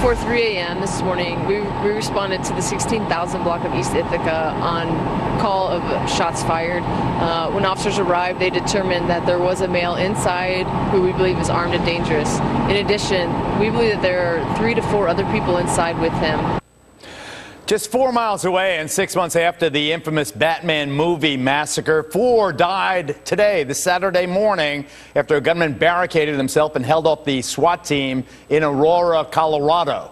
before 3 a.m. this morning, we responded to the 16,000 block of East Ithaca on call of shots fired. When officers arrived, they determined that there was a male inside who we believe is armed and dangerous. In addition, we believe that there are 3 to 4 other people inside with him. Just 4 miles away and 6 months after the infamous Batman movie massacre, 4 died today, this Saturday morning, after a gunman barricaded himself and held off the SWAT team in Aurora, Colorado.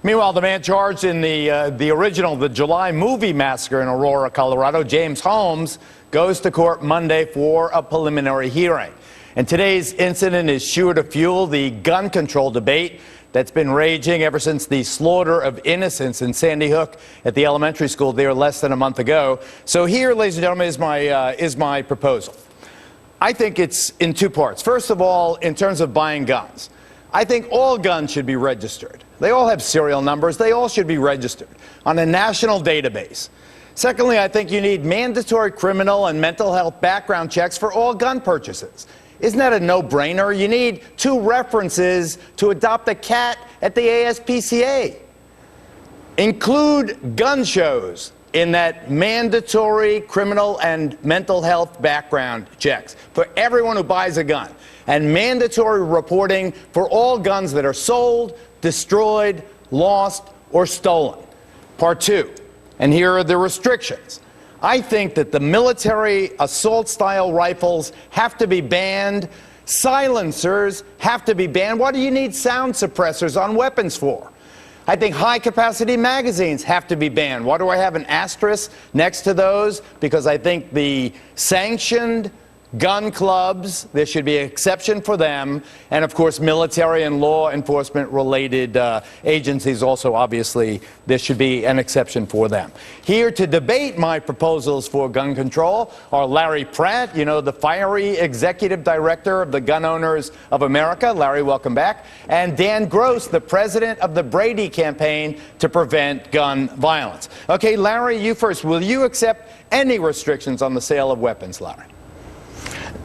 Meanwhile, the man charged in the July movie massacre in Aurora, Colorado, James Holmes, goes to court Monday for a preliminary hearing. And today's incident is sure to fuel the gun control debate that's been raging ever since the slaughter of innocents in Sandy Hook at the elementary school there less than a month ago. So here, ladies and gentlemen, is my proposal. I think it's in 2 parts. First of all, in terms of buying guns, I think all guns should be registered. They all have serial numbers. They all should be registered on a national database. Secondly, I think you need mandatory criminal and mental health background checks for all gun purchases. Isn't that a no-brainer? You need 2 references to adopt a cat at the ASPCA. Include gun shows in that mandatory criminal and mental health background checks for everyone who buys a gun, and mandatory reporting for all guns that are sold, destroyed, lost, or stolen. Part 2, and here are the restrictions. I think that the military assault-style rifles have to be banned. Silencers have to be banned. What do you need sound suppressors on weapons for? I think high-capacity magazines have to be banned. Why do I have an asterisk next to those? Because I think the sanctioned gun clubs, there should be an exception for them, and of course military and law enforcement related agencies also, obviously there should be an exception for them. Here to debate my proposals for gun control are Larry Pratt, you know, the fiery executive director of the Gun Owners of America. Larry, welcome back. And Dan Gross, the president of the Brady Campaign to Prevent Gun Violence. Okay, Larry, you first. Will you accept any restrictions on the sale of weapons, Larry?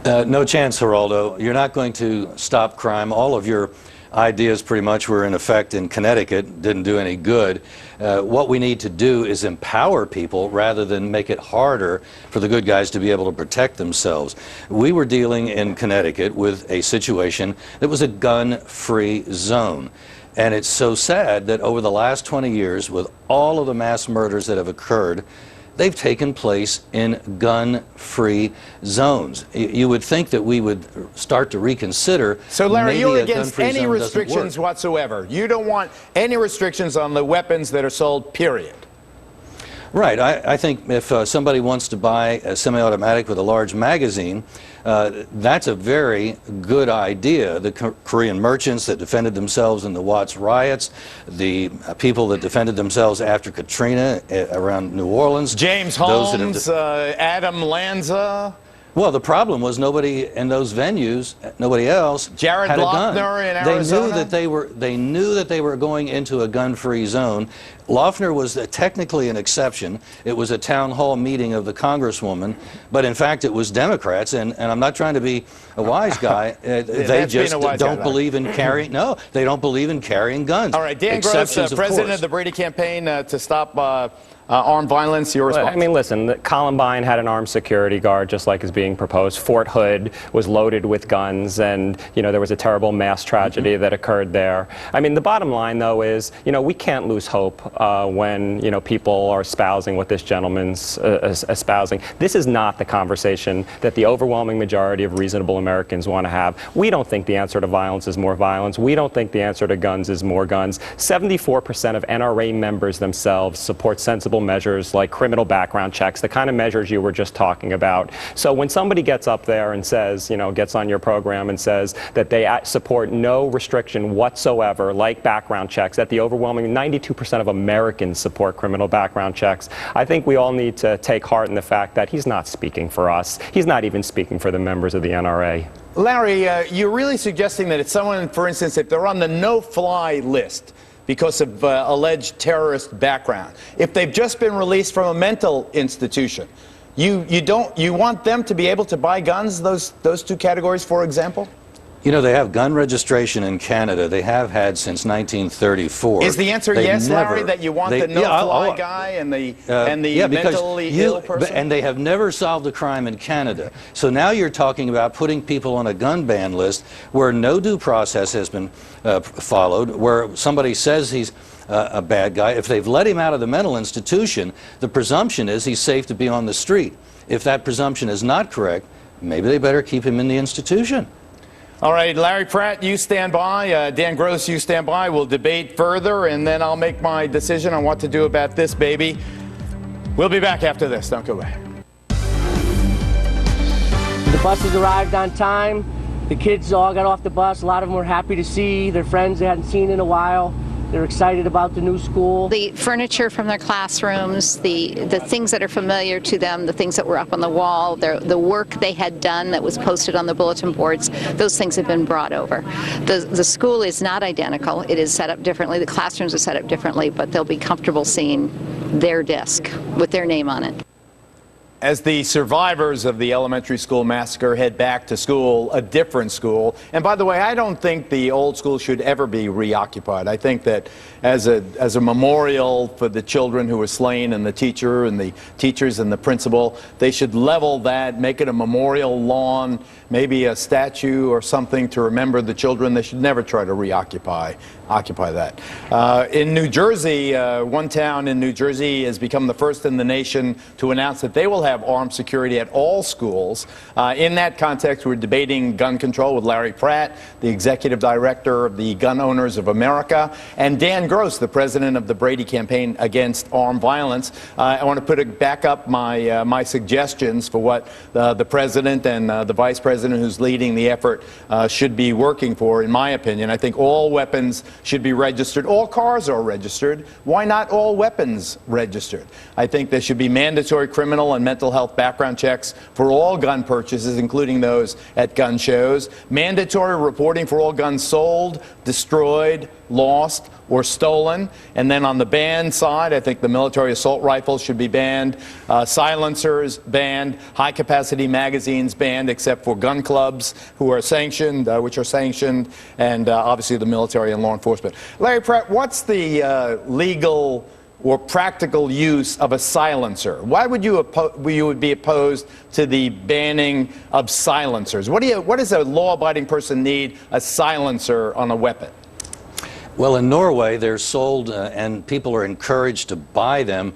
No chance, Geraldo. You're not going to stop crime. All of your ideas pretty much were in effect in Connecticut, didn't do any good. What we need to do is empower people rather than make it harder for the good guys to be able to protect themselves. We were dealing in Connecticut with a situation that was a gun-free zone. And it's so sad that over the last 20 years, with all of the mass murders that have occurred, they've taken place in gun-free zones. You would think that we would start to reconsider. So, Larry, you're against any restrictions whatsoever. You don't want any restrictions on the weapons that are sold, period. Right. I think if somebody wants to buy a semi-automatic with a large magazine, that's a very good idea. The Korean merchants that defended themselves in the Watts riots, the people that defended themselves after Katrina around New Orleans. James Holmes, Adam Lanza. Well, the problem was nobody in those venues, nobody else, Jared had a gun. Loeffner in Arizona. They knew that they were going into a gun-free zone. Loeffner was technically an exception. It was a town hall meeting of the Congresswoman, but in fact it was Democrats, and I'm not trying to be a wise guy. They just don't believe in carrying. No, they don't believe in carrying guns. All right, Dan Gross, president of the Brady Campaign to stop armed violence. Your response? I mean, listen, Columbine had an armed security guard, just like is being proposed. Fort Hood was loaded with guns, and there was a terrible mass tragedy that occurred there. I mean, the bottom line, though, is we can't lose hope when people are espousing what this gentleman's espousing. This is not the conversation that the overwhelming majority of reasonable Americans want to have. We don't think the answer to violence is more violence. We don't think the answer to guns is more guns. 74% of NRA members themselves support sensible measures like criminal background checks, the kind of measures you were just talking about. So when somebody gets up there and says, gets on your program and says that they support no restriction whatsoever, like background checks, that the overwhelming 92% of Americans support criminal background checks, I think we all need to take heart in the fact that he's not speaking for us. He's not even speaking for the members of the NRA. Larry, you're really suggesting that if someone, for instance, if they're on the no-fly list because of alleged terrorist background, if they've just been released from a mental institution, you want them to be able to buy guns, those two categories, for example? You know, they have gun registration in Canada. They have had since 1934. Is the answer yes, Larry, that you want the no-fly guy and the mentally ill person? And they have never solved a crime in Canada. So now you're talking about putting people on a gun ban list where no due process has been followed, where somebody says he's a bad guy. If they've let him out of the mental institution, the presumption is he's safe to be on the street. If that presumption is not correct, maybe they better keep him in the institution. All right, Larry Pratt, you stand by. Dan Gross, you stand by. We'll debate further, and then I'll make my decision on what to do about this baby. We'll be back after this. Don't go away. The buses arrived on time. The kids all got off the bus. A lot of them were happy to see their friends they hadn't seen in a while. They're excited about the new school. The furniture from their classrooms, the things that are familiar to them, the things that were up on the wall, the work they had done that was posted on the bulletin boards, those things have been brought over. The school is not identical. It is set up differently. The classrooms are set up differently, but they'll be comfortable seeing their desk with their name on it. As the survivors of the elementary school massacre head back to school, a different school, and by the way, I don't think the old school should ever be reoccupied. I think that as a memorial for the children who were slain and the teachers and the principal, they should level that, make it a memorial lawn, maybe a statue or something to remember the children. They should never try to reoccupy that. In New Jersey, one town in New Jersey has become the first in the nation to announce that they will have armed security at all schools. In that context, we're debating gun control with Larry Pratt, the executive director of the Gun Owners of America, and Dan Gross, the president of the Brady Campaign Against Armed Violence. I want to back up my suggestions for what the president and the vice president who's leading the effort should be working for. In my opinion, I think all weapons should be registered. All cars are registered. Why not all weapons registered? I think there should be mandatory criminal and mental health background checks for all gun purchases, including those at gun shows. Mandatory reporting for all guns sold, destroyed, lost, or stolen. And then on the ban side, I think the military assault rifles should be banned, silencers banned, high-capacity magazines banned, except for gun clubs who are sanctioned, and obviously the military and law enforcement. Larry Pratt, what's the legal or practical use of a silencer? Why would you be opposed to the banning of silencers? What does a law-abiding person need a silencer on a weapon? Well, in Norway, they're sold and people are encouraged to buy them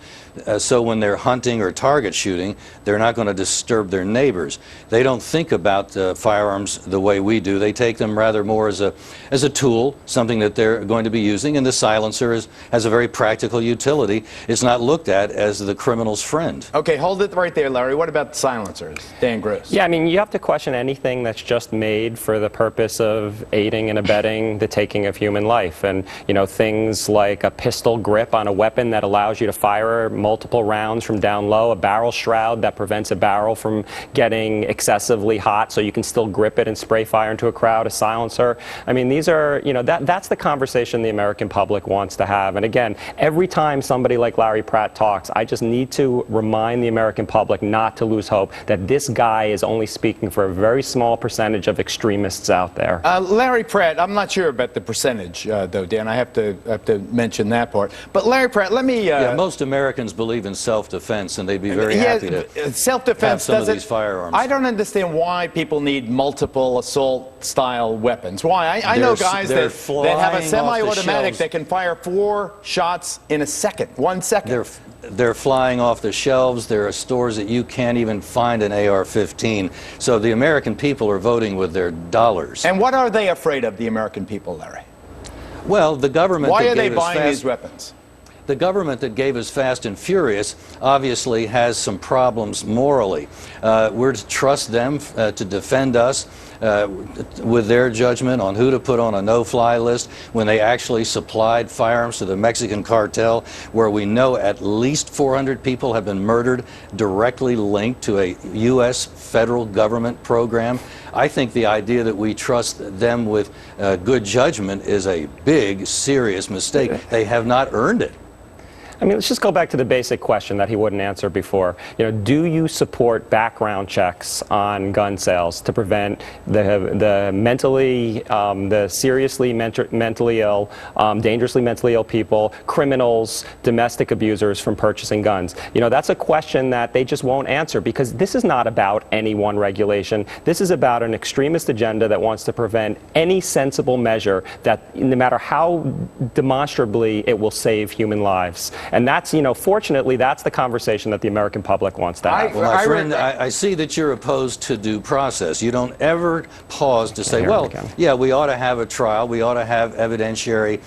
so when they're hunting or target shooting, they're not going to disturb their neighbors. They don't think about firearms the way we do. They take them rather more as a tool, something that they're going to be using, and the silencer has a very practical utility. It's not looked at as the criminal's friend. Okay, hold it right there, Larry. What about silencers? Dan Gross. Yeah, I mean, you have to question anything that's just made for the purpose of aiding and abetting the taking of human life. And, you know, things like a pistol grip on a weapon that allows you to fire multiple rounds from down low, a barrel shroud that prevents a barrel from getting excessively hot so you can still grip it and spray fire into a crowd, a silencer. I mean, these are, you know, that's the conversation the American public wants to have. And again, every time somebody like Larry Pratt talks, I just need to remind the American public not to lose hope that this guy is only speaking for a very small percentage of extremists out there. Larry Pratt, I'm not sure about the percentage, though, Dan. I have to mention that part. But Larry Pratt, let me... yeah, most Americans believe in self-defense, and they'd be very happy to self-defense have some of these firearms. I don't understand why people need multiple assault-style weapons. Why? I know guys that have a semi-automatic that can fire 4 shots in a second, 1 second. They're flying off the shelves. There are stores that you can't even find an AR-15. So the American people are voting with their dollars. And what are they afraid of, the American people, Larry? Well, the government... Why are they buying these weapons? The government that gave us Fast and Furious obviously has some problems morally. We're to trust them to defend us with their judgment on who to put on a no-fly list when they actually supplied firearms to the Mexican cartel, where we know at least 400 people have been murdered directly linked to a U.S. federal government program. I think the idea that we trust them with good judgment is a big, serious mistake. They have not earned it. I mean, let's just go back to the basic question that he wouldn't answer before. Do you support background checks on gun sales to prevent the seriously mentally ill, dangerously mentally ill people, criminals, domestic abusers from purchasing guns? That's a question that they just won't answer, because this is not about any one regulation. This is about an extremist agenda that wants to prevent any sensible measure that, no matter how demonstrably, it will save human lives. And that's, fortunately, that's the conversation that the American public wants to have. Well, my friend, I see that you're opposed to due process. You don't ever pause to say, well, yeah, we ought to have a trial, we ought to have evidentiary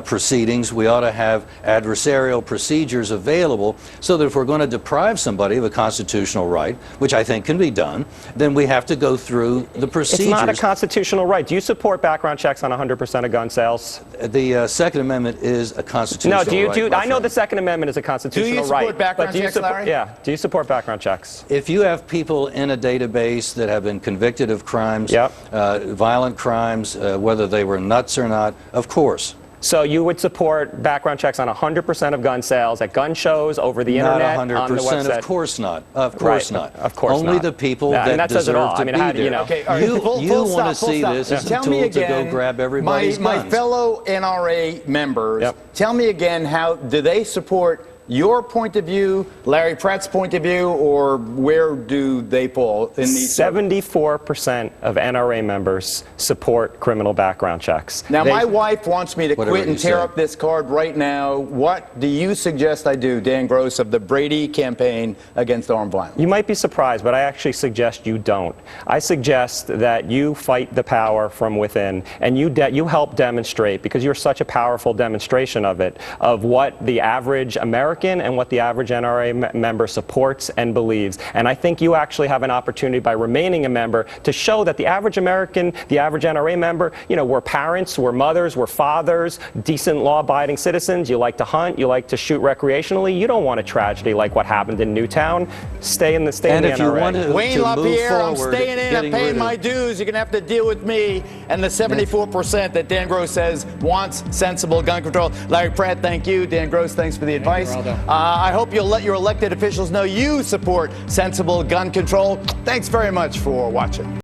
proceedings, we ought to have adversarial procedures available, so that if we're going to deprive somebody of a constitutional right, which I think can be done, then we have to go through the procedures. It's not a constitutional right. Do you support background checks on 100% of gun sales? The Second Amendment is a constitutional right. No, I know the Second Amendment is a constitutional right. Do you support background checks, Larry? Yeah. Do you support background checks? If you have people in a database that have been convicted of crimes, violent crimes, whether they were nuts or not, of course. So you would support background checks on 100% of gun sales at gun shows, over the internet, on the website? Not 100%, of course not. Of course not. Of course Only not. the people that deserve to be there. Okay, all right. You want to see this as a tool to go grab everybody's guns. My fellow NRA members, tell me again, how do they support your point of view, Larry Pratt's point of view, or where do they fall in these? 74% of NRA members support criminal background checks. Now, my wife wants me to quit and tear up this card right now. What do you suggest I do, Dan Gross, of the Brady campaign against armed violence? You might be surprised, but I actually suggest you don't. I suggest that you fight the power from within, and you help demonstrate, because you're such a powerful demonstration of it, of what the average American and what the average NRA member supports and believes. And I think you actually have an opportunity, by remaining a member, to show that the average American, the average NRA member, we're parents, we're mothers, we're fathers, decent law-abiding citizens. You like to hunt, you like to shoot recreationally. You don't want a tragedy like what happened in Newtown. Stay in the NRA. And if you want to Wayne LaPierre, I'm staying in, I'm paying my dues. You're going to have to deal with me and the 74% that Dan Gross says wants sensible gun control. Larry Pratt, thank you. Dan Gross, thanks for the advice. I hope you'll let your elected officials know you support sensible gun control. Thanks very much for watching.